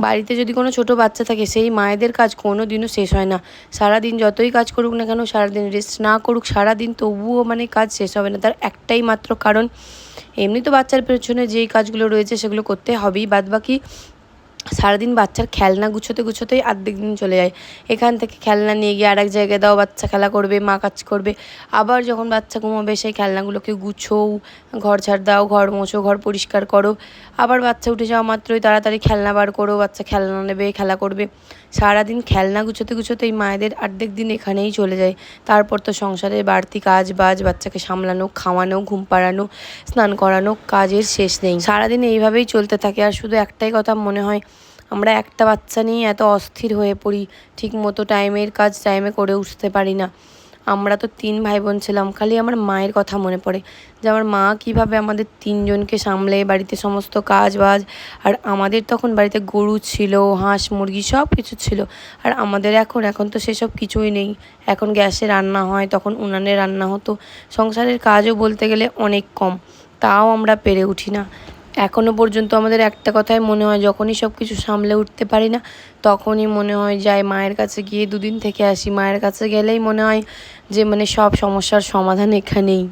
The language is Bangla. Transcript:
বাড়িতে যদি কোনো ছোট বাচ্চা থাকে সেই মায়েদের কাজ কোনো দিনও শেষ হয় না। সারাদিন যতই কাজ করুক না কেন, সারাদিন রেস্ট না করুক, সারাদিন তবুও মানে কাজ শেষ হবে না। তার একটাই মাত্র কারণ, এমনি তো বাচ্চার পেছনে যেই কাজগুলো রয়েছে সেগুলো করতে হবেই, বাদবাকি সারাদিন বাচ্চার খেলনা গুছোতে গুছোতেই অর্ধেক দিন চলে যায়। এখান থেকে খেলনা নিয়ে গিয়ে আরেক জায়গায় দাও, বাচ্চা খেলা করবে, মা কাজ করবে। আবার যখন বাচ্চা ঘুমোবে সেই খেলনাগুলোকে গুছোও, ঘর ঝাড় দাও, ঘর মোছো, ঘর পরিষ্কার করো। আবার বাচ্চা উঠে যাওয়া মাত্রই তাড়াতাড়ি খেলনা বার করো, বাচ্চা খেলনা নেবে, খেলা করবে। সারাদিন খেলনা গুছোতে গুছোতেই মায়েদের অর্ধেক দিন এখানেই চলে যায়। তারপর তো সংসারের বাড়তি কাজ বাজ, বাচ্চাকে সামলানো, খাওয়ানো, ঘুম পাড়ানো, স্নান করানো, কাজের শেষ নেই। সারাদিন এইভাবেই চলতে থাকে। আর শুধু একটাই কথা মনে হয়, আমরা একটা বাচ্চা নিয়ে এত অস্থির হয়ে পড়ি, ঠিক মতো টাইমের কাজ টাইমে করে উঠতে পারি না। আমরা তো 3 ভাই বোন ছিলাম, খালি আমার মায়ের কথা মনে পড়ে যে আমার মা কীভাবে আমাদের 3 জনকে সামলে বাড়িতে সমস্ত কাজ বাজ। আর আমাদের তখন বাড়িতে গরু ছিল, হাঁস মুরগি সব কিছু ছিল। আর আমাদের এখন তো সেসব কিছুই নেই। এখন গ্যাসে রান্না হয়, তখন উনানে রান্না হতো। সংসারের কাজও বলতে গেলে অনেক কম, তাও আমরা পেরে উঠি না। এখনও পর্যন্ত আমাদের একটা কথাই মনে হয়, যখনই সব কিছু সামলে উঠতে পারি না তখনই মনে হয় যাই মায়ের কাছে গিয়ে 2 দিন থেকে আসি। মায়ের কাছে গেলেই মনে হয় যে মানে সব সমস্যার সমাধান এখানেই।